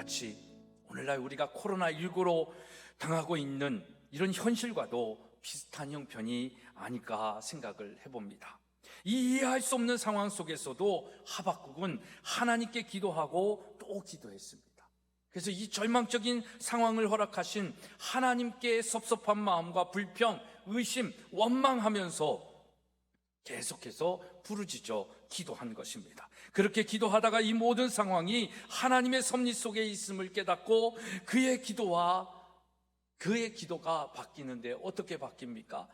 마치 오늘날 우리가 코로나19로 당하고 있는 이런 현실과도 비슷한 형편이 아닐까 생각을 해봅니다. 이 이해할 수 없는 상황 속에서도 하박국은 하나님께 기도하고 또 기도했습니다. 그래서 이 절망적인 상황을 허락하신 하나님께 섭섭한 마음과 불평, 의심, 원망하면서 계속해서 부르짖어 기도한 것입니다. 그렇게 기도하다가 이 모든 상황이 하나님의 섭리 속에 있음을 깨닫고 그의 기도가 바뀌는데 어떻게 바뀝니까?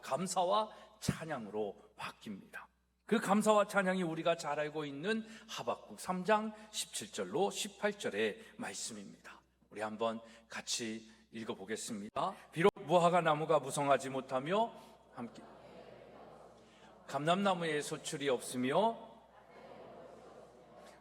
감사와 찬양으로 바뀝니다. 그 감사와 찬양이 우리가 잘 알고 있는 하박국 3장 17절로 18절의 말씀입니다. 우리 한번 같이 읽어보겠습니다. 비록 무화과 나무가 무성하지 못하며 함께 감람나무에 소출이 없으며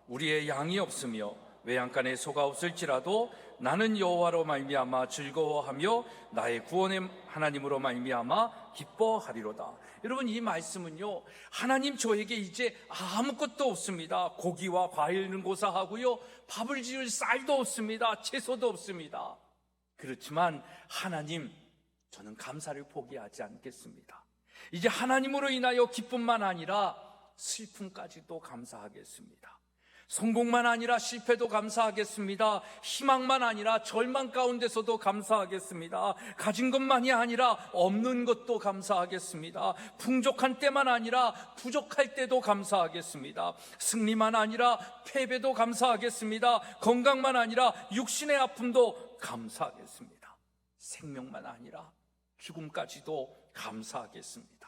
우리의 양이 없으며 외양간에 소가 없을지라도 나는 여호와로 말미암아 즐거워하며 나의 구원의 하나님으로 말미암아 기뻐하리로다. 여러분, 이 말씀은요, 하나님 저에게 이제 아무것도 없습니다. 고기와 과일은 고사하고요, 밥을 지을 쌀도 없습니다. 채소도 없습니다. 그렇지만 하나님, 저는 감사를 포기하지 않겠습니다. 이제 하나님으로 인하여 기쁨만 아니라 슬픔까지도 감사하겠습니다. 성공만 아니라 실패도 감사하겠습니다. 희망만 아니라 절망 가운데서도 감사하겠습니다. 가진 것만이 아니라 없는 것도 감사하겠습니다. 풍족한 때만 아니라 부족할 때도 감사하겠습니다. 승리만 아니라 패배도 감사하겠습니다. 건강만 아니라 육신의 아픔도 감사하겠습니다. 생명만 아니라 죽음까지도 감사하겠습니다.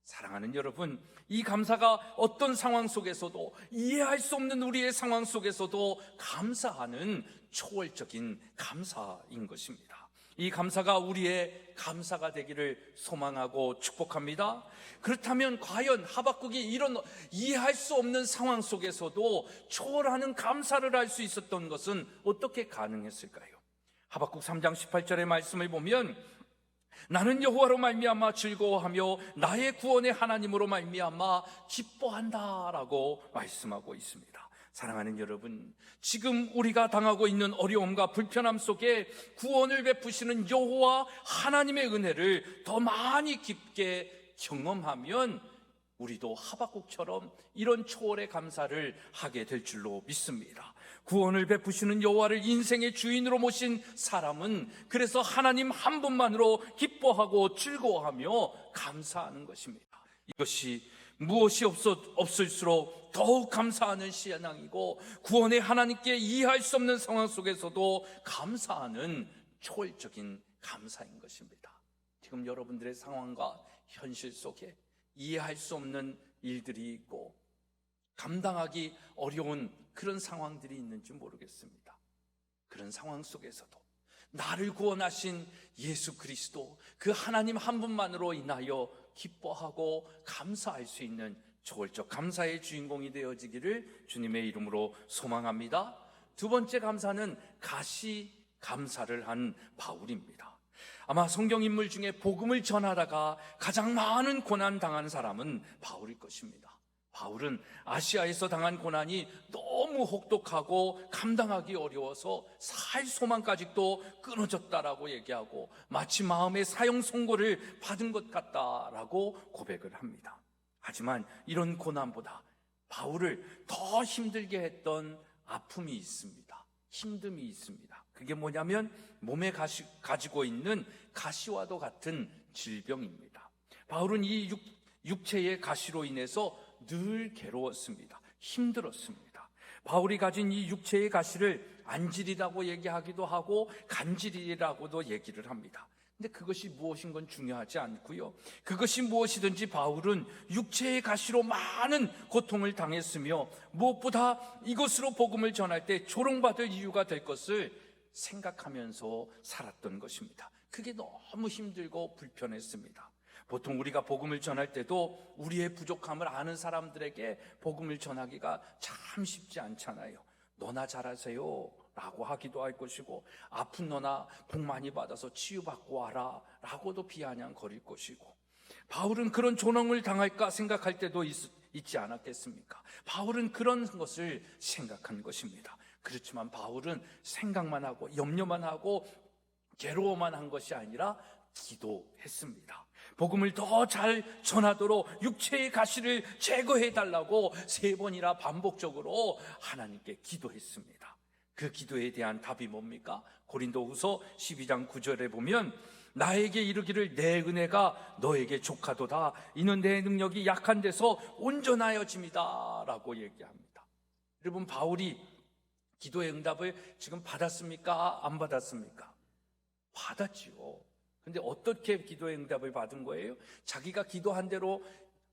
사랑하는 여러분, 이 감사가 어떤 상황 속에서도, 이해할 수 없는 우리의 상황 속에서도 감사하는 초월적인 감사인 것입니다. 이 감사가 우리의 감사가 되기를 소망하고 축복합니다. 그렇다면 과연 하박국이 이런 이해할 수 없는 상황 속에서도 초월하는 감사를 할 수 있었던 것은 어떻게 가능했을까요? 하박국 3장 18절의 말씀을 보면 나는 여호와로 말미암아 즐거워하며 나의 구원의 하나님으로 말미암아 기뻐한다라고 말씀하고 있습니다. 사랑하는 여러분, 지금 우리가 당하고 있는 어려움과 불편함 속에 구원을 베푸시는 여호와 하나님의 은혜를 더 많이 깊게 경험하면 우리도 하박국처럼 이런 초월의 감사를 하게 될 줄로 믿습니다. 구원을 베푸시는 여호와를 인생의 주인으로 모신 사람은 그래서 하나님 한 분만으로 기뻐하고 즐거워하며 감사하는 것입니다. 이것이 무엇이 없을수록 더욱 감사하는 신앙이고, 구원의 하나님께 이해할 수 없는 상황 속에서도 감사하는 초월적인 감사인 것입니다. 지금 여러분들의 상황과 현실 속에 이해할 수 없는 일들이 있고 감당하기 어려운 그런 상황들이 있는지 모르겠습니다. 그런 상황 속에서도 나를 구원하신 예수 그리스도, 그 하나님 한 분만으로 인하여 기뻐하고 감사할 수 있는 초월적 감사의 주인공이 되어지기를 주님의 이름으로 소망합니다. 두 번째 감사는 가시 감사를 한 바울입니다. 아마 성경 인물 중에 복음을 전하다가 가장 많은 고난 당한 사람은 바울일 것입니다. 바울은 아시아에서 당한 고난이 너무 혹독하고 감당하기 어려워서 살 소망까지도 끊어졌다라고 얘기하고 마치 마음의 사형 선고를 받은 것 같다라고 고백을 합니다. 하지만 이런 고난보다 바울을 더 힘들게 했던 아픔이 있습니다. 힘듦이 있습니다. 그게 뭐냐면 몸에 가지고 있는 가시와도 같은 질병입니다. 바울은 이 육체의 가시로 인해서 늘 괴로웠습니다. 힘들었습니다. 바울이 가진 이 육체의 가시를 안질이라고 얘기하기도 하고 간질이라고도 얘기를 합니다. 근데 그것이 무엇인 건 중요하지 않고요. 그것이 무엇이든지 바울은 육체의 가시로 많은 고통을 당했으며 무엇보다 이것으로 복음을 전할 때 조롱받을 이유가 될 것을 생각하면서 살았던 것입니다. 그게 너무 힘들고 불편했습니다. 보통 우리가 복음을 전할 때도 우리의 부족함을 아는 사람들에게 복음을 전하기가 참 쉽지 않잖아요. 너나 잘하세요 라고 하기도 할 것이고, 아픈 너나 복 많이 받아서 치유받고 와라 라고도 비아냥거릴 것이고, 바울은 그런 조롱을 당할까 생각할 때도 있지 않았겠습니까? 바울은 그런 것을 생각한 것입니다. 그렇지만 바울은 생각만 하고 염려만 하고 괴로워만 한 것이 아니라 기도했습니다. 복음을 더 잘 전하도록 육체의 가시를 제거해 달라고 3번이나 반복적으로 하나님께 기도했습니다. 그 기도에 대한 답이 뭡니까? 고린도후서 12장 9절에 보면 나에게 이르기를 내 은혜가 너에게 족하도다. 이는 내 능력이 약한 데서 온전하여짐이다 라고 얘기합니다. 여러분, 바울이 기도의 응답을 지금 받았습니까? 안 받았습니까? 받았지요. 근데 어떻게 기도의 응답을 받은 거예요? 자기가 기도한 대로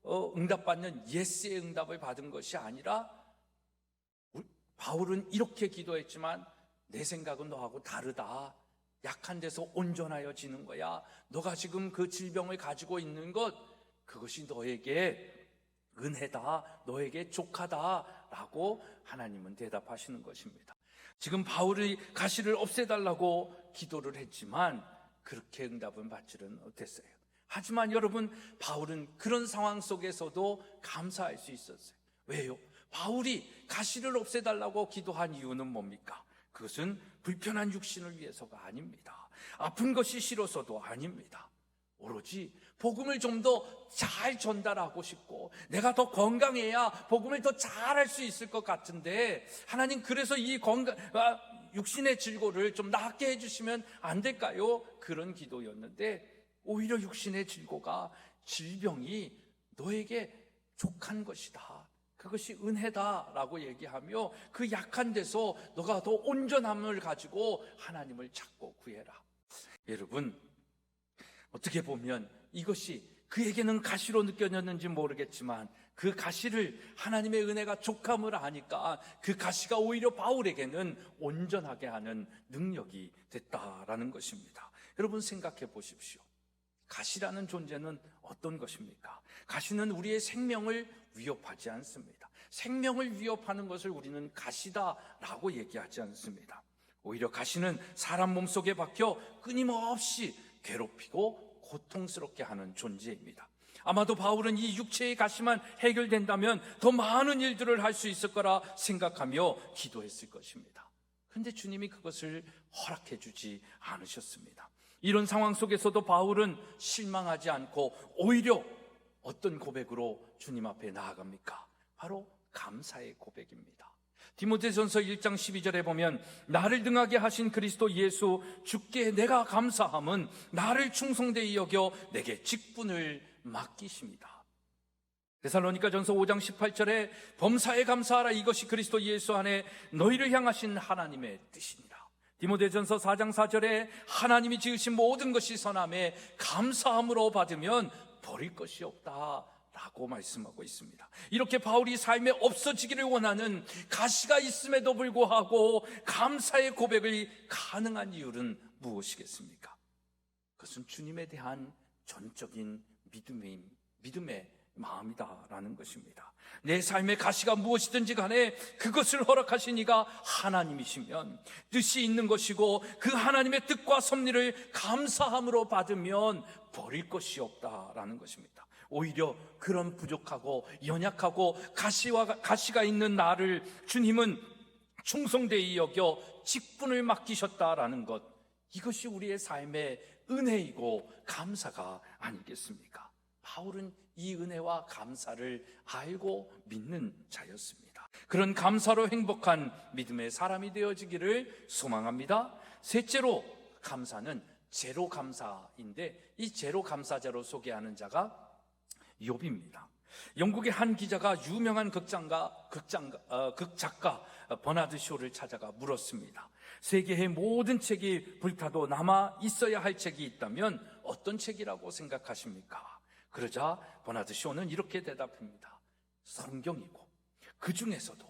응답받는 예스의 응답을 받은 것이 아니라, 바울은 이렇게 기도했지만 내 생각은 너하고 다르다. 약한 데서 온전하여지는 거야. 너가 지금 그 질병을 가지고 있는 것, 그것이 너에게 은혜다, 너에게 족하다 라고 하나님은 대답하시는 것입니다. 지금 바울이 가시를 없애달라고 기도를 했지만 그렇게 응답은 받지는 못했어요. 하지만 여러분, 바울은 그런 상황 속에서도 감사할 수 있었어요. 왜요? 바울이 가시를 없애달라고 기도한 이유는 뭡니까? 그것은 불편한 육신을 위해서가 아닙니다. 아픈 것이 싫어서도 아닙니다. 오로지 복음을 좀 더 잘 전달하고 싶고, 내가 더 건강해야 복음을 더 잘할 수 있을 것 같은데, 하나님 그래서 이 육신의 질고를 좀 낫게 해주시면 안 될까요? 그런 기도였는데, 오히려 육신의 질고가, 질병이 너에게 족한 것이다, 그것이 은혜다라고 얘기하며 그 약한 데서 너가 더 온전함을 가지고 하나님을 찾고 구해라. 여러분, 어떻게 보면 이것이 그에게는 가시로 느껴졌는지 모르겠지만 그 가시를 하나님의 은혜가 족함을 아니까 그 가시가 오히려 바울에게는 온전하게 하는 능력이 됐다라는 것입니다. 여러분, 생각해 보십시오. 가시라는 존재는 어떤 것입니까? 가시는 우리의 생명을 위협하지 않습니다. 생명을 위협하는 것을 우리는 가시다라고 얘기하지 않습니다. 오히려 가시는 사람 몸속에 박혀 끊임없이 괴롭히고 고통스럽게 하는 존재입니다. 아마도 바울은 이 육체의 가시만 해결된다면 더 많은 일들을 할 수 있을 거라 생각하며 기도했을 것입니다. 그런데 주님이 그것을 허락해 주지 않으셨습니다. 이런 상황 속에서도 바울은 실망하지 않고 오히려 어떤 고백으로 주님 앞에 나아갑니까? 바로 감사의 고백입니다. 디모데전서 1장 12절에 보면 나를 등하게 하신 그리스도 예수 주께 내가 감사함은 나를 충성되이 여겨 내게 직분을 맡기십니다. 데살로니가전서 5장 18절에 범사에 감사하라, 이것이 그리스도 예수 안에 너희를 향하신 하나님의 뜻이니라. 디모데전서 4장 4절에 하나님이 지으신 모든 것이 선함에 감사함으로 받으면 버릴 것이 없다 라고 말씀하고 있습니다. 이렇게 바울이 삶에 없어지기를 원하는 가시가 있음에도 불구하고 감사의 고백이 가능한 이유는 무엇이겠습니까? 그것은 주님에 대한 전적인 믿음의 마음이다라는 것입니다. 내 삶의 가시가 무엇이든지 간에 그것을 허락하신 이가 하나님이시면 뜻이 있는 것이고, 그 하나님의 뜻과 섭리를 감사함으로 받으면 버릴 것이 없다라는 것입니다. 오히려 그런 부족하고 연약하고 가시가 있는 나를 주님은 충성되이 여겨 직분을 맡기셨다라는 것, 이것이 우리의 삶의 은혜이고 감사가 아니겠습니까? 바울은 이 은혜와 감사를 알고 믿는 자였습니다. 그런 감사로 행복한 믿음의 사람이 되어지기를 소망합니다. 셋째로, 감사는 제로 감사인데, 이 제로 감사자로 소개하는 자가 욥입니다. 영국의 한 기자가 유명한 극작가 버나드 쇼를 찾아가 물었습니다. 세계의 모든 책이 불타도 남아 있어야 할 책이 있다면 어떤 책이라고 생각하십니까? 그러자 버나드 쇼는 이렇게 대답합니다. 성경이고 그 중에서도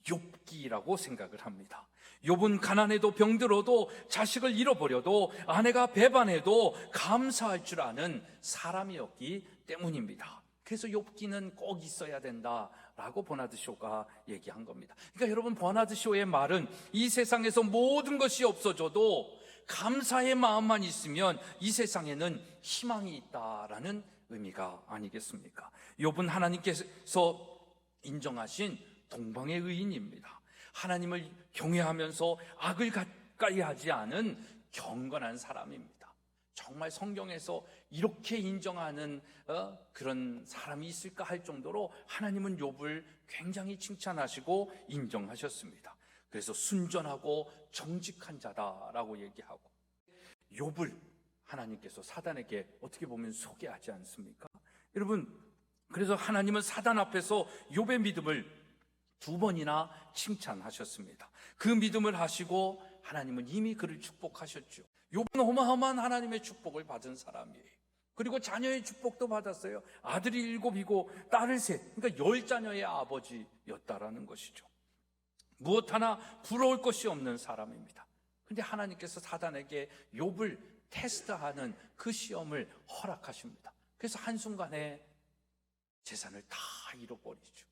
욥기라고 생각을 합니다. 욥은 가난해도 병들어도 자식을 잃어버려도 아내가 배반해도 감사할 줄 아는 사람이었기 때문입니다. 그래서 욥기는 꼭 있어야 된다라고 버나드 쇼가 얘기한 겁니다. 그러니까 여러분, 버나드 쇼의 말은 이 세상에서 모든 것이 없어져도 감사의 마음만 있으면 이 세상에는 희망이 있다라는 의미가 아니겠습니까? 욥은 하나님께서 인정하신 동방의 의인입니다. 하나님을 경외하면서 악을 가까이 하지 않은 경건한 사람입니다. 정말 성경에서 이렇게 인정하는 그런 사람이 있을까 할 정도로 하나님은 욥을 굉장히 칭찬하시고 인정하셨습니다. 그래서 순전하고 정직한 자다라고 얘기하고, 욥을 하나님께서 사단에게 어떻게 보면 소개하지 않습니까? 여러분, 그래서 하나님은 사단 앞에서 욥의 믿음을 2번이나 칭찬하셨습니다. 그 믿음을 하시고 하나님은 이미 그를 축복하셨죠. 욥은 어마어마한 하나님의 축복을 받은 사람이에요. 그리고 자녀의 축복도 받았어요. 아들이 7이고 딸을 3, 그러니까 10자녀의 아버지였다라는 것이죠. 무엇 하나 부러울 것이 없는 사람입니다. 그런데 하나님께서 사단에게 욥을 테스트하는 그 시험을 허락하십니다. 그래서 한순간에 재산을 다 잃어버리죠.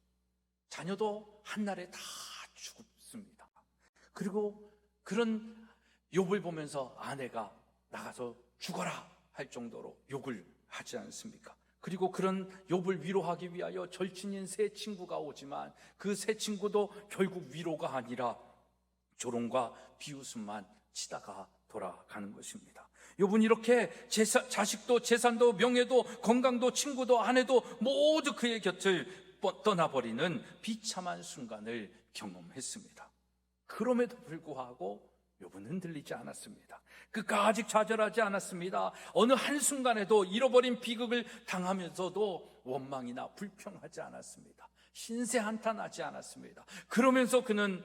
자녀도 한날에 다 죽습니다. 그리고 그런 욥을 보면서 아내가 나가서 죽어라 할 정도로 욕을 하지 않습니까? 그리고 그런 욥을 위로하기 위하여 절친인 3 친구가 오지만 그 3 친구도 결국 위로가 아니라 조롱과 비웃음만 치다가 돌아가는 것입니다. 욥은 이렇게 자식도 재산도 명예도 건강도 친구도 아내도 모두 그의 곁을 떠나버리는 비참한 순간을 경험했습니다. 그럼에도 불구하고 욥은 흔들리지 않았습니다. 끝까지 좌절하지 않았습니다. 어느 한순간에도 잃어버린 비극을 당하면서도 원망이나 불평하지 않았습니다. 신세 한탄하지 않았습니다. 그러면서 그는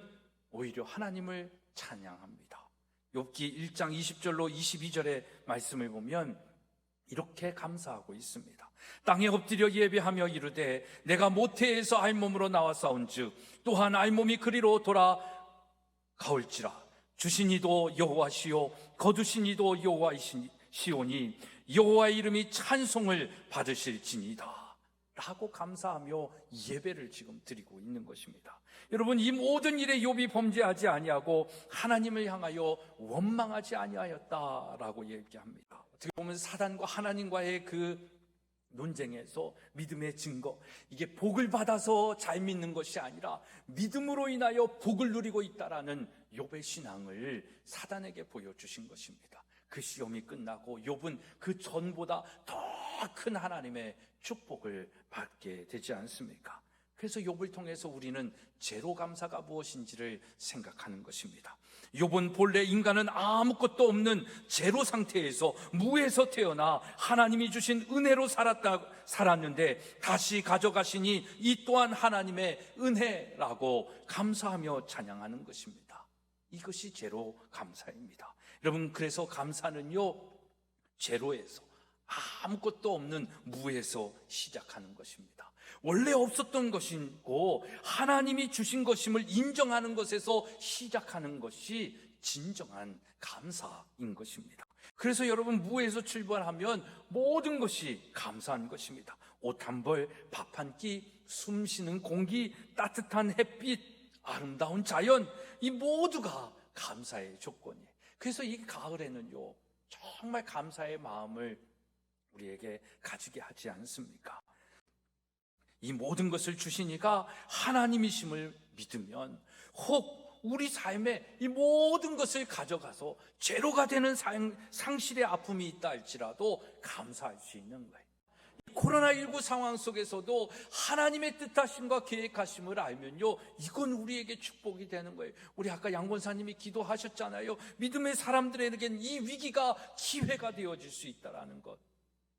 오히려 하나님을 찬양합니다. 욥기 1장 20절로 22절의 말씀을 보면 이렇게 감사하고 있습니다. 땅에 엎드려 예배하며 이르되 내가 모태에서 알몸으로 나왔사온즉 또한 알몸이 그리로 돌아가올지라. 주신 이도 여호와시요 거두신 이도 여호와시오니 여호와의 이름이 찬송을 받으실지니이다 라고 감사하며 예배를 지금 드리고 있는 것입니다. 여러분, 이 모든 일에 욥이 범죄하지 아니하고 하나님을 향하여 원망하지 아니하였다라고 얘기합니다. 어떻게 보면 사단과 하나님과의 그 논쟁에서 믿음의 증거, 이게 복을 받아서 잘 믿는 것이 아니라 믿음으로 인하여 복을 누리고 있다라는 욥의 신앙을 사단에게 보여주신 것입니다. 그 시험이 끝나고 욥은 그 전보다 더 큰 하나님의 축복을 받게 되지 않습니까? 그래서 욥을 통해서 우리는 제로 감사가 무엇인지를 생각하는 것입니다. 욥은 본래 인간은 아무것도 없는 제로 상태에서 무에서 태어나 하나님이 주신 은혜로 살았는데 다시 가져가시니 이 또한 하나님의 은혜라고 감사하며 찬양하는 것입니다. 이것이 제로 감사입니다. 여러분, 그래서 감사는요, 제로에서, 아무것도 없는 무에서 시작하는 것입니다. 원래 없었던 것이고 하나님이 주신 것임을 인정하는 것에서 시작하는 것이 진정한 감사인 것입니다. 그래서 여러분, 무에서 출발하면 모든 것이 감사한 것입니다. 옷 한 벌, 밥 한 끼, 숨 쉬는 공기, 따뜻한 햇빛, 아름다운 자연, 이 모두가 감사의 조건이에요. 그래서 이 가을에는요, 정말 감사의 마음을 우리에게 가지게 하지 않습니까? 이 모든 것을 주신 이가 하나님이심을 믿으면 혹 우리 삶에 이 모든 것을 가져가서 제로가 되는 상실의 아픔이 있다 할지라도 감사할 수 있는 거예요. 코로나19 상황 속에서도 하나님의 뜻하심과 계획하심을 알면요, 이건 우리에게 축복이 되는 거예요. 우리 아까 양 권사님이 기도하셨잖아요. 믿음의 사람들에겐 이 위기가 기회가 되어질 수 있다는 것.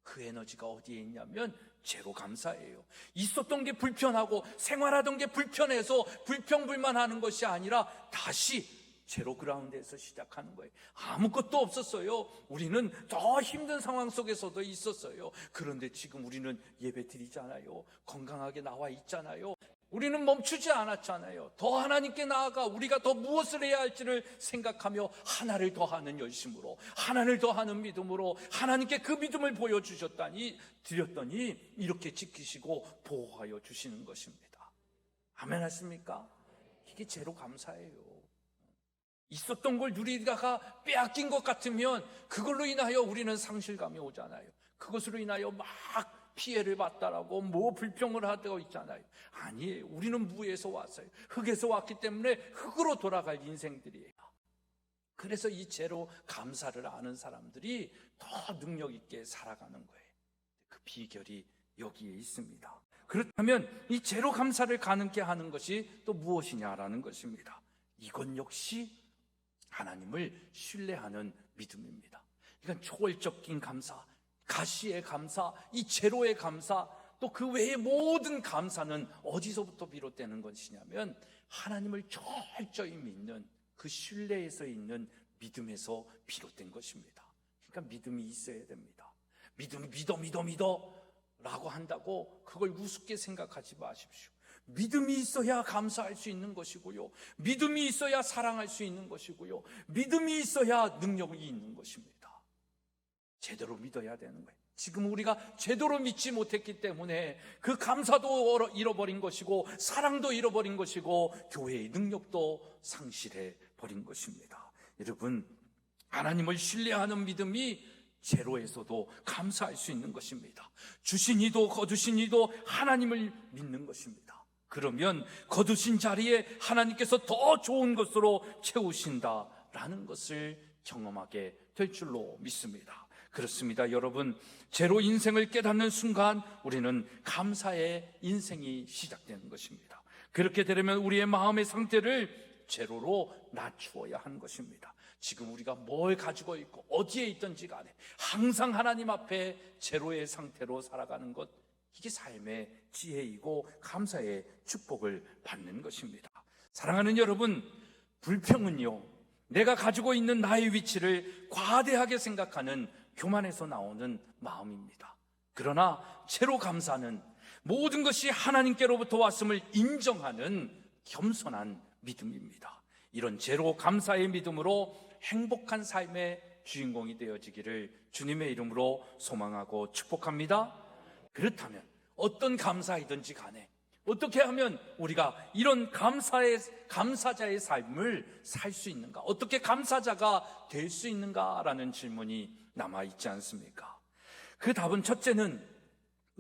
그 에너지가 어디에 있냐면 제로 감사예요. 있었던 게 불편하고 생활하던 게 불편해서 불평불만하는 것이 아니라 다시 제로 그라운드에서 시작하는 거예요. 아무것도 없었어요. 우리는 더 힘든 상황 속에서도 있었어요. 그런데 지금 우리는 예배 드리잖아요. 건강하게 나와 있잖아요. 우리는 멈추지 않았잖아요. 더 하나님께 나아가 우리가 더 무엇을 해야 할지를 생각하며 하나를 더하는 열심으로, 하나를 더하는 믿음으로 하나님께 그 믿음을 보여주셨다니, 드렸더니 이렇게 지키시고 보호하여 주시는 것입니다. 아멘 하십니까? 이게 제로 감사예요. 있었던 걸 누리다가 빼앗긴 것 같으면 그걸로 인하여 우리는 상실감이 오잖아요. 그것으로 인하여 막 피해를 봤다라고 불평을 하고 있잖아요. 아니에요. 우리는 무에서 왔어요. 흙에서 왔기 때문에 흙으로 돌아갈 인생들이에요. 그래서 이 죄로 감사를 아는 사람들이 더 능력 있게 살아가는 거예요. 그 비결이 여기에 있습니다. 그렇다면 이 죄로 감사를 가능케 하는 것이 또 무엇이냐라는 것입니다. 이건 역시 하나님을 신뢰하는 믿음입니다. 이건 초월적인 감사, 가시의 감사, 이 제로의 감사, 또 그 외의 모든 감사는 어디서부터 비롯되는 것이냐면 하나님을 철저히 믿는 그 신뢰에서 있는 믿음에서 비롯된 것입니다. 그러니까 믿음이 있어야 됩니다. 믿어 라고 한다고 그걸 우습게 생각하지 마십시오. 믿음이 있어야 감사할 수 있는 것이고요, 믿음이 있어야 사랑할 수 있는 것이고요, 믿음이 있어야 능력이 있는 것입니다. 제대로 믿어야 되는 거예요. 지금 우리가 제대로 믿지 못했기 때문에 그 감사도 잃어버린 것이고, 사랑도 잃어버린 것이고, 교회의 능력도 상실해 버린 것입니다. 여러분, 하나님을 신뢰하는 믿음이 제로에서도 감사할 수 있는 것입니다. 주신 이도 거두신 이도 하나님을 믿는 것입니다. 그러면 거두신 자리에 하나님께서 더 좋은 것으로 채우신다라는 것을 경험하게 될 줄로 믿습니다. 그렇습니다. 여러분, 제로 인생을 깨닫는 순간 우리는 감사의 인생이 시작되는 것입니다. 그렇게 되려면 우리의 마음의 상태를 제로로 낮추어야 하는 것입니다. 지금 우리가 뭘 가지고 있고 어디에 있든지 간에 항상 하나님 앞에 제로의 상태로 살아가는 것, 이게 삶의 지혜이고 감사의 축복을 받는 것입니다. 사랑하는 여러분, 불평은요, 내가 가지고 있는 나의 위치를 과대하게 생각하는 교만에서 나오는 마음입니다. 그러나 제로 감사는 모든 것이 하나님께로부터 왔음을 인정하는 겸손한 믿음입니다. 이런 제로 감사의 믿음으로 행복한 삶의 주인공이 되어지기를 주님의 이름으로 소망하고 축복합니다. 그렇다면 어떤 감사이든지 간에 어떻게 하면 우리가 이런 감사자의 삶을 살 수 있는가, 어떻게 감사자가 될 수 있는가라는 질문이 남아있지 않습니까? 그 답은 첫째는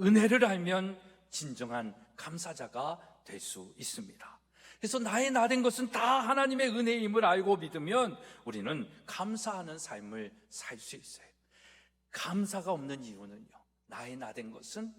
은혜를 알면 진정한 감사자가 될 수 있습니다. 그래서 나의 나된 것은 다 하나님의 은혜임을 알고 믿으면 우리는 감사하는 삶을 살 수 있어요. 감사가 없는 이유는요, 나의 나된 것은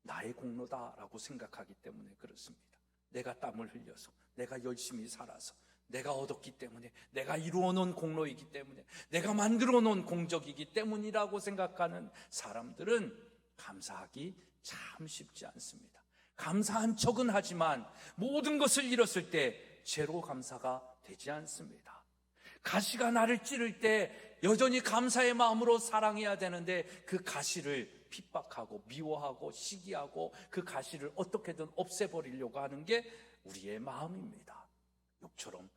나의 공로다라고 생각하기 때문에 그렇습니다. 내가 땀을 흘려서, 내가 열심히 살아서, 내가 얻었기 때문에, 내가 이루어 놓은 공로이기 때문에, 내가 만들어 놓은 공적이기 때문이라고 생각하는 사람들은 감사하기 참 쉽지 않습니다. 감사한 척은 하지만 모든 것을 잃었을 때 제로 감사가 되지 않습니다. 가시가 나를 찌를 때 여전히 감사의 마음으로 사랑해야 되는데 그 가시를 핍박하고 미워하고 시기하고 그 가시를 어떻게든 없애버리려고 하는 게 우리의 마음입니다. 욥처럼,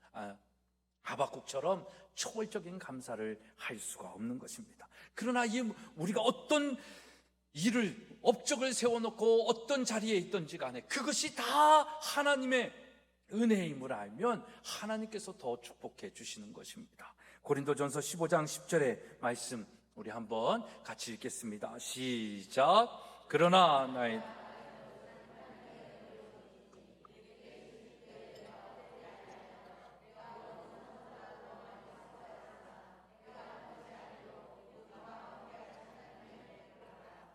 하박국처럼 초월적인 감사를 할 수가 없는 것입니다. 그러나 우리가 어떤 일을, 업적을 세워놓고 어떤 자리에 있든지 간에 그것이 다 하나님의 은혜임을 알면 하나님께서 더 축복해 주시는 것입니다. 고린도전서 15장 10절의 말씀 우리 한번 같이 읽겠습니다. 시작. 그러나 나의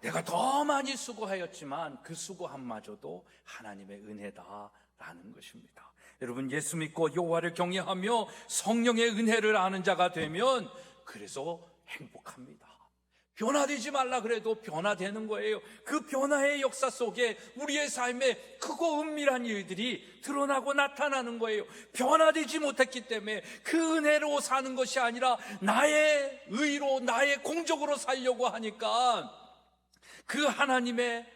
내가 더 많이 수고하였지만 그 수고함마저도 하나님의 은혜다라는 것입니다. 여러분, 예수 믿고 여호와를 경외하며 성령의 은혜를 아는 자가 되면 그래서 행복합니다. 변화되지 말라 그래도 변화되는 거예요. 그 변화의 역사 속에 우리의 삶에 크고 은밀한 일들이 드러나고 나타나는 거예요. 변화되지 못했기 때문에 그 은혜로 사는 것이 아니라 나의 의로, 나의 공적으로 살려고 하니까 그 하나님의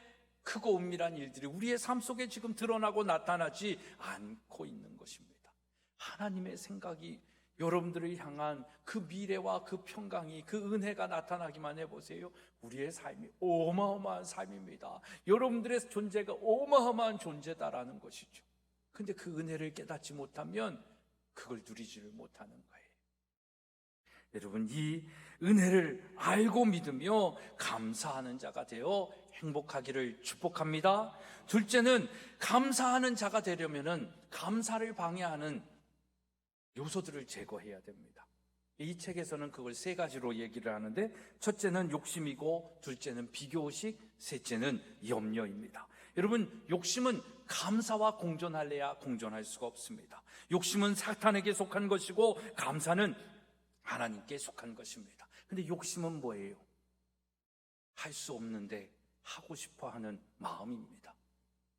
크고 은밀한 일들이 우리의 삶 속에 지금 드러나고 나타나지 않고 있는 것입니다. 하나님의 생각이 여러분들을 향한 그 미래와 그 평강이, 그 은혜가 나타나기만 해보세요. 우리의 삶이 어마어마한 삶입니다. 여러분들의 존재가 어마어마한 존재다라는 것이죠. 근데 그 은혜를 깨닫지 못하면 그걸 누리지를 못하는 거예요. 여러분, 이 은혜를 알고 믿으며 감사하는 자가 되어 행복하기를 축복합니다. 둘째는 감사하는 자가 되려면은 감사를 방해하는 요소들을 제거해야 됩니다. 이 책에서는 그걸 세 가지로 얘기를 하는데, 첫째는 욕심이고, 둘째는 비교의식, 셋째는 염려입니다. 여러분, 욕심은 감사와 공존할래야 공존할 수가 없습니다. 욕심은 사탄에게 속한 것이고, 감사는 하나님께 속한 것입니다. 근데 욕심은 뭐예요? 할 수 없는데 하고 싶어 하는 마음입니다.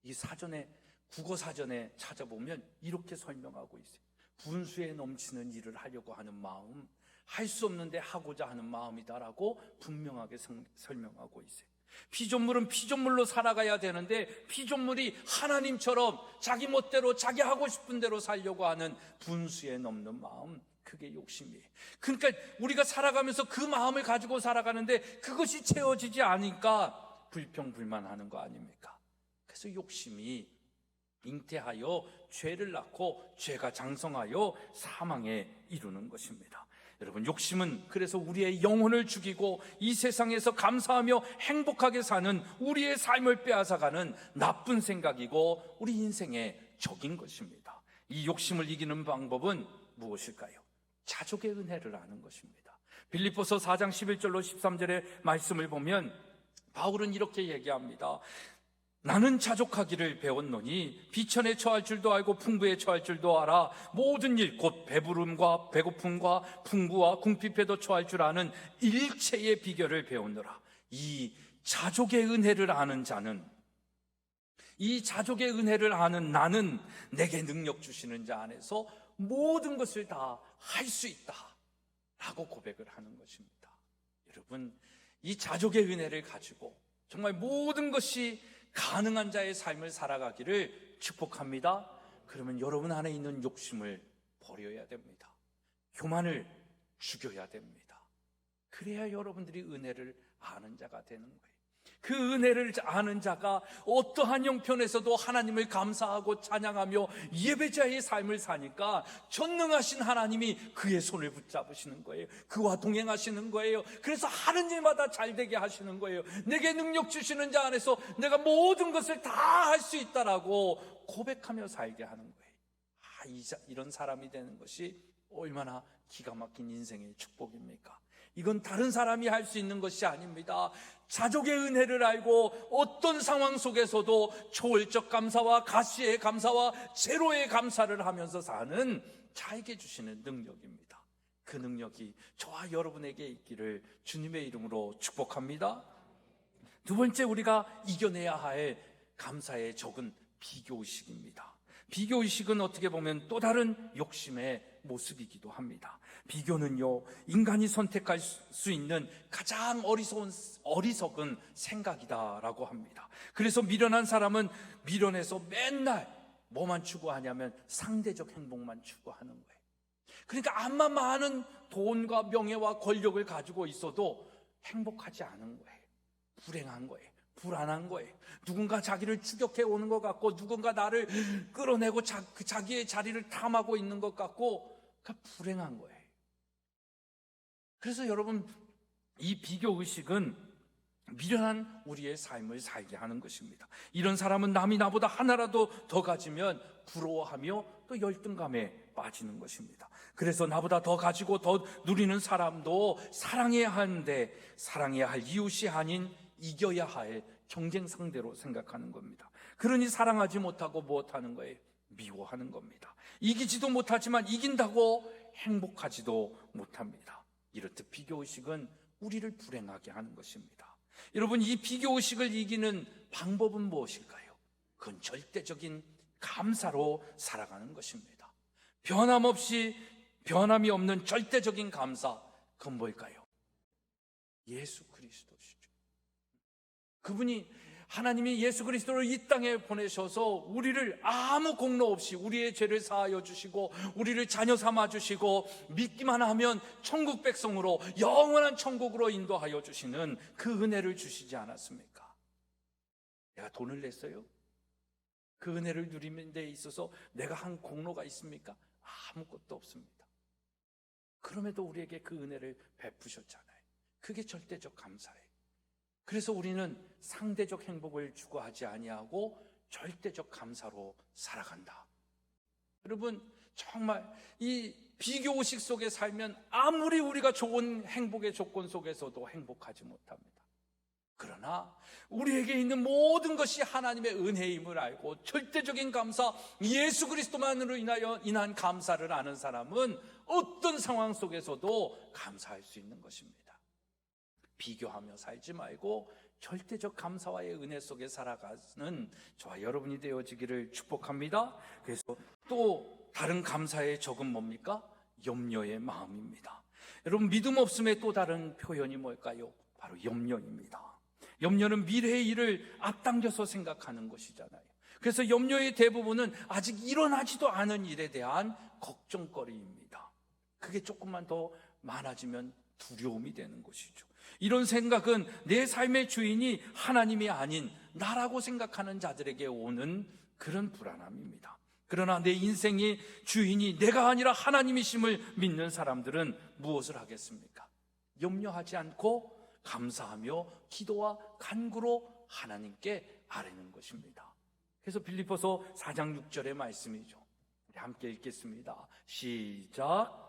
이 사전에, 국어 사전에 찾아보면 이렇게 설명하고 있어요. 분수에 넘치는 일을 하려고 하는 마음, 할 수 없는데 하고자 하는 마음이다라고 분명하게 설명하고 있어요. 피조물은 피조물로 살아가야 되는데, 피조물이 하나님처럼 자기 멋대로 자기 하고 싶은 대로 살려고 하는 분수에 넘는 마음, 그게 욕심이에요. 그러니까 우리가 살아가면서 그 마음을 가지고 살아가는데 그것이 채워지지 않으니까 불평불만하는 거 아닙니까? 그래서 욕심이 잉태하여 죄를 낳고 죄가 장성하여 사망에 이르는 것입니다. 여러분, 욕심은 그래서 우리의 영혼을 죽이고 이 세상에서 감사하며 행복하게 사는 우리의 삶을 빼앗아가는 나쁜 생각이고 우리 인생의 적인 것입니다. 이 욕심을 이기는 방법은 무엇일까요? 자족의 은혜를 아는 것입니다. 빌립보서 4장 11절로 13절의 말씀을 보면 바울은 이렇게 얘기합니다. 나는 자족하기를 배웠노니 비천에 처할 줄도 알고 풍부에 처할 줄도 알아. 모든 일 곧 배부름과 배고픔과 풍부와 궁핍에도 처할 줄 아는 일체의 비결을 배웠노라. 이 자족의 은혜를 아는 자는, 이 자족의 은혜를 아는 나는 내게 능력 주시는 자 안에서 모든 것을 다 할 수 있다 라고 고백을 하는 것입니다. 여러분, 이 자족의 은혜를 가지고 정말 모든 것이 가능한 자의 삶을 살아가기를 축복합니다. 그러면 여러분 안에 있는 욕심을 버려야 됩니다. 교만을 죽여야 됩니다. 그래야 여러분들이 은혜를 아는 자가 되는 거예요. 그 은혜를 아는 자가 어떠한 형편에서도 하나님을 감사하고 찬양하며 예배자의 삶을 사니까 전능하신 하나님이 그의 손을 붙잡으시는 거예요. 그와 동행하시는 거예요. 그래서 하는 일마다 잘되게 하시는 거예요. 내게 능력 주시는 자 안에서 내가 모든 것을 다 할 수 있다라고 고백하며 살게 하는 거예요. 이런 사람이 되는 것이 얼마나 기가 막힌 인생의 축복입니까? 이건 다른 사람이 할 수 있는 것이 아닙니다. 자족의 은혜를 알고 어떤 상황 속에서도 초월적 감사와 가시의 감사와 제로의 감사를 하면서 사는 자에게 주시는 능력입니다. 그 능력이 저와 여러분에게 있기를 주님의 이름으로 축복합니다. 두 번째, 우리가 이겨내야 할 감사의 적은 비교의식입니다. 비교의식은 어떻게 보면 또 다른 욕심의 모습이기도 합니다. 비교는요, 인간이 선택할 수 있는 가장 어리석은 생각이다라고 합니다. 그래서 미련한 사람은 미련해서 맨날 뭐만 추구하냐면 상대적 행복만 추구하는 거예요. 그러니까 암만 많은 돈과 명예와 권력을 가지고 있어도 행복하지 않은 거예요. 불행한 거예요. 불안한 거예요. 누군가 자기를 추격해 오는 것 같고, 누군가 나를 끌어내고 자기의 자리를 탐하고 있는 것 같고, 불행한 거예요. 그래서 여러분, 이 비교의식은 미련한 우리의 삶을 살게 하는 것입니다. 이런 사람은 남이 나보다 하나라도 더 가지면 부러워하며 또 열등감에 빠지는 것입니다. 그래서 나보다 더 가지고 더 누리는 사람도 사랑해야 하는데, 사랑해야 할 이웃이 아닌 이겨야 할 경쟁 상대로 생각하는 겁니다. 그러니 사랑하지 못하고 무엇하는 거예요? 미워하는 겁니다. 이기지도 못하지만 이긴다고 행복하지도 못합니다. 이렇듯 비교의식은 우리를 불행하게 하는 것입니다. 여러분, 이 비교의식을 이기는 방법은 무엇일까요? 그건 절대적인 감사로 살아가는 것입니다. 변함이 없는 절대적인 감사, 그건 뭘까요? 예수 그리스도시죠. 그분이, 하나님이 예수 그리스도를 이 땅에 보내셔서 우리를 아무 공로 없이 우리의 죄를 사하여 주시고 우리를 자녀 삼아 주시고 믿기만 하면 천국 백성으로 영원한 천국으로 인도하여 주시는 그 은혜를 주시지 않았습니까? 내가 돈을 냈어요? 그 은혜를 누리는 데 있어서 내가 한 공로가 있습니까? 아무것도 없습니다. 그럼에도 우리에게 그 은혜를 베푸셨잖아요. 그게 절대적 감사예요. 그래서 우리는 상대적 행복을 추구하지 아니하고 절대적 감사로 살아간다. 여러분, 정말 이 비교의식 속에 살면 아무리 우리가 좋은 행복의 조건 속에서도 행복하지 못합니다. 그러나 우리에게 있는 모든 것이 하나님의 은혜임을 알고 절대적인 감사, 예수 그리스도만으로 인한 감사를 아는 사람은 어떤 상황 속에서도 감사할 수 있는 것입니다. 비교하며 살지 말고 절대적 감사와의 은혜 속에 살아가는 저와 여러분이 되어지기를 축복합니다. 그래서 또 다른 감사의 적은 뭡니까? 염려의 마음입니다. 여러분, 믿음 없음의 또 다른 표현이 뭘까요? 바로 염려입니다. 염려는 미래의 일을 앞당겨서 생각하는 것이잖아요. 그래서 염려의 대부분은 아직 일어나지도 않은 일에 대한 걱정거리입니다. 그게 조금만 더 많아지면 두려움이 되는 것이죠. 이런 생각은 내 삶의 주인이 하나님이 아닌 나라고 생각하는 자들에게 오는 그런 불안함입니다. 그러나 내 인생의 주인이 내가 아니라 하나님이심을 믿는 사람들은 무엇을 하겠습니까? 염려하지 않고 감사하며 기도와 간구로 하나님께 아뢰는 것입니다. 그래서 빌립보서 4장 6절의 말씀이죠. 우리 함께 읽겠습니다. 시작.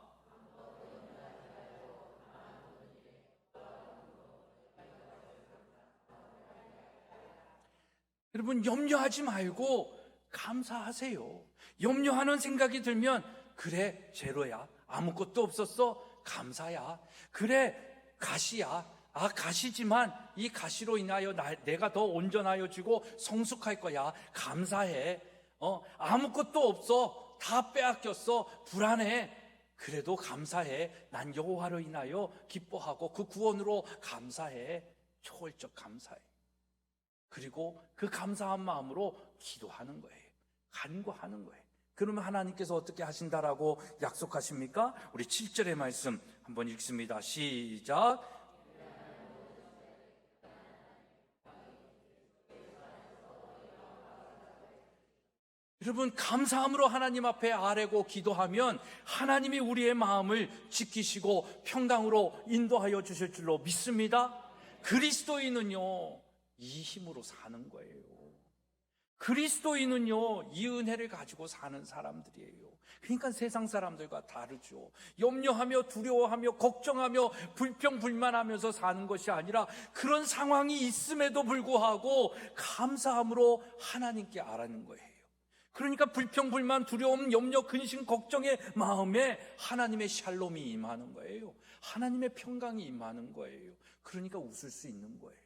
여러분, 염려하지 말고 감사하세요. 염려하는 생각이 들면 그래, 제로야. 아무것도 없었어. 감사야. 그래, 가시야. 가시지만 이 가시로 인하여 내가 더 온전하여지고 성숙할 거야. 감사해. 아무것도 없어. 다 빼앗겼어. 불안해. 그래도 감사해. 난 여호와로 인하여 기뻐하고 그 구원으로 감사해. 초월적 감사해. 그리고 그 감사한 마음으로 기도하는 거예요. 간구하는 거예요. 그러면 하나님께서 어떻게 하신다라고 약속하십니까? 우리 7절의 말씀 한번 읽습니다. 시작. 여러분, 감사함으로 하나님 앞에 아뢰고 기도하면 하나님이 우리의 마음을 지키시고 평강으로 인도하여 주실 줄로 믿습니다. 그리스도인은요, 이 힘으로 사는 거예요. 그리스도인은요, 이 은혜를 가지고 사는 사람들이에요. 그러니까 세상 사람들과 다르죠. 염려하며 두려워하며 걱정하며 불평불만하면서 사는 것이 아니라 그런 상황이 있음에도 불구하고 감사함으로 하나님께 아뢰는 거예요. 그러니까 불평불만, 두려움, 염려, 근심, 걱정의 마음에 하나님의 샬롬이 임하는 거예요. 하나님의 평강이 임하는 거예요. 그러니까 웃을 수 있는 거예요.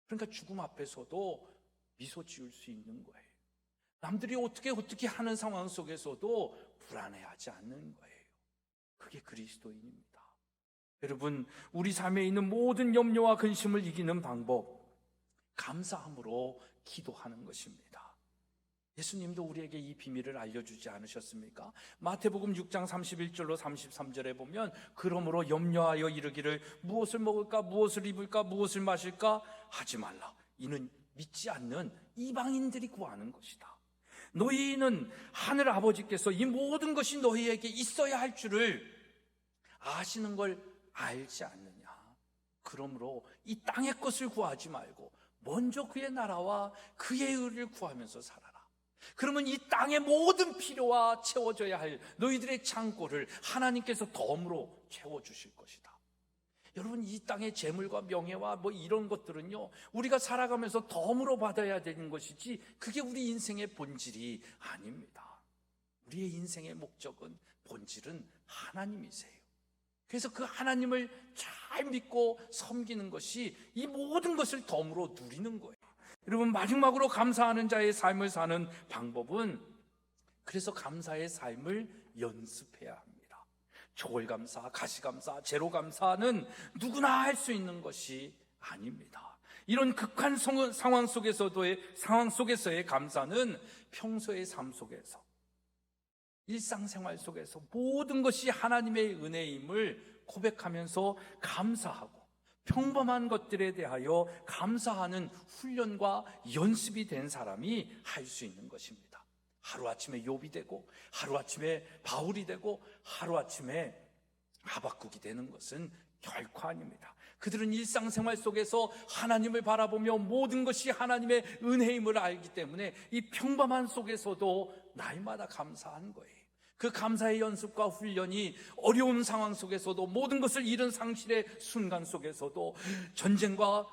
그러니까 죽음 앞에서도 미소 지을 수 있는 거예요. 남들이 어떻게 하는 상황 속에서도 불안해하지 않는 거예요. 그게 그리스도인입니다. 여러분, 우리 삶에 있는 모든 염려와 근심을 이기는 방법, 감사함으로 기도하는 것입니다. 예수님도 우리에게 이 비밀을 알려주지 않으셨습니까? 마태복음 6장 31절로 33절에 보면 그러므로 염려하여 이르기를 무엇을 먹을까, 무엇을 입을까, 무엇을 마실까 하지 말라. 이는 믿지 않는 이방인들이 구하는 것이다. 너희는 하늘 아버지께서 이 모든 것이 너희에게 있어야 할 줄을 아시는 걸 알지 않느냐. 그러므로 이 땅의 것을 구하지 말고 먼저 그의 나라와 그의 의를 구하면서 살아라. 그러면 이 땅의 모든 필요와 채워져야 할 너희들의 창고를 하나님께서 덤으로 채워주실 것이다. 여러분, 이 땅의 재물과 명예와 이런 것들은요, 우리가 살아가면서 덤으로 받아야 되는 것이지 그게 우리 인생의 본질이 아닙니다. 우리의 인생의 목적은, 본질은 하나님이세요. 그래서 그 하나님을 잘 믿고 섬기는 것이 이 모든 것을 덤으로 누리는 거예요. 여러분, 마지막으로 감사하는 자의 삶을 사는 방법은, 그래서 감사의 삶을 연습해야 합니다. 초월감사, 가시감사, 제로감사는 누구나 할 수 있는 것이 아닙니다. 이런 극한 상황 속에서의 감사는 평소의 삶 속에서, 일상생활 속에서 모든 것이 하나님의 은혜임을 고백하면서 감사하고 평범한 것들에 대하여 감사하는 훈련과 연습이 된 사람이 할 수 있는 것입니다. 하루아침에 욥이 되고, 하루아침에 바울이 되고, 하루아침에 하박국이 되는 것은 결코 아닙니다. 그들은 일상생활 속에서 하나님을 바라보며 모든 것이 하나님의 은혜임을 알기 때문에 이 평범한 속에서도 날마다 감사한 거예요. 그 감사의 연습과 훈련이 어려운 상황 속에서도, 모든 것을 잃은 상실의 순간 속에서도, 전쟁과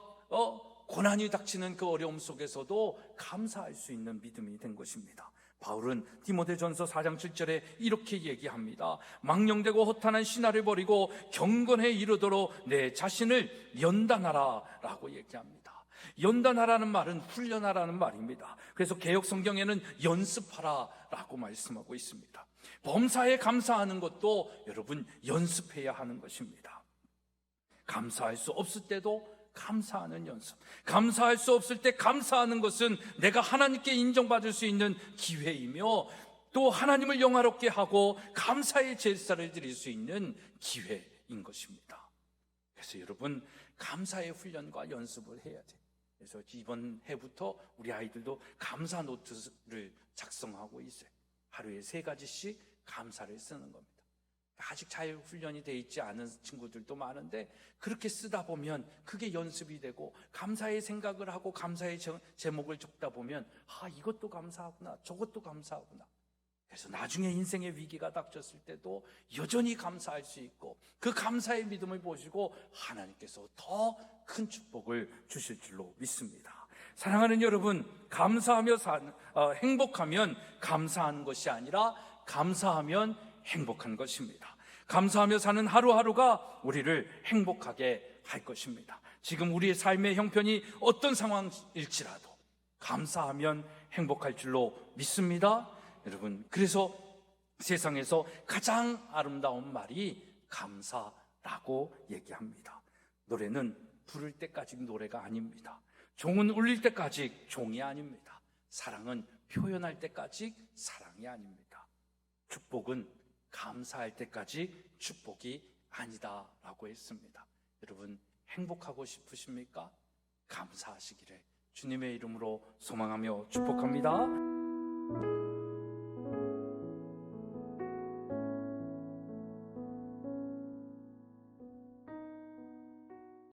고난이 닥치는 그 어려움 속에서도 감사할 수 있는 믿음이 된 것입니다. 바울은 디모데전서 4장 7절에 이렇게 얘기합니다. 망령되고 허탄한 신화를 버리고 경건에 이르도록 내 자신을 연단하라 라고 얘기합니다. 연단하라는 말은 훈련하라는 말입니다. 그래서 개역 성경에는 연습하라 라고 말씀하고 있습니다. 범사에 감사하는 것도 여러분 연습해야 하는 것입니다. 감사할 수 없을 때도 감사하는 연습, 감사할 수 없을 때 감사하는 것은 내가 하나님께 인정받을 수 있는 기회이며, 또 하나님을 영화롭게 하고 감사의 제사를 드릴 수 있는 기회인 것입니다. 그래서 여러분, 감사의 훈련과 연습을 해야 돼요. 그래서 이번 해부터 우리 아이들도 감사 노트를 작성하고 있어요. 하루에 3가지씩 감사를 쓰는 겁니다. 아직 잘 훈련이 돼 있지 않은 친구들도 많은데, 그렇게 쓰다 보면 그게 연습이 되고 감사의 생각을 하고 감사의 제목을 적다 보면 이것도 감사하구나, 저것도 감사하구나. 그래서 나중에 인생의 위기가 닥쳤을 때도 여전히 감사할 수 있고, 그 감사의 믿음을 보시고 하나님께서 더 큰 축복을 주실 줄로 믿습니다. 사랑하는 여러분, 감사하며 행복하면 감사한 것이 아니라 감사하면 행복한 것입니다. 감사하며 사는 하루하루가 우리를 행복하게 할 것입니다. 지금 우리의 삶의 형편이 어떤 상황일지라도 감사하면 행복할 줄로 믿습니다. 여러분, 그래서 세상에서 가장 아름다운 말이 감사라고 얘기합니다. 노래는 부를 때까지 노래가 아닙니다. 종은 울릴 때까지 종이 아닙니다. 사랑은 표현할 때까지 사랑이 아닙니다. 축복은 감사할 때까지 축복이 아니다라고 했습니다. 여러분, 행복하고 싶으십니까? 감사하시기를 주님의 이름으로 소망하며 축복합니다.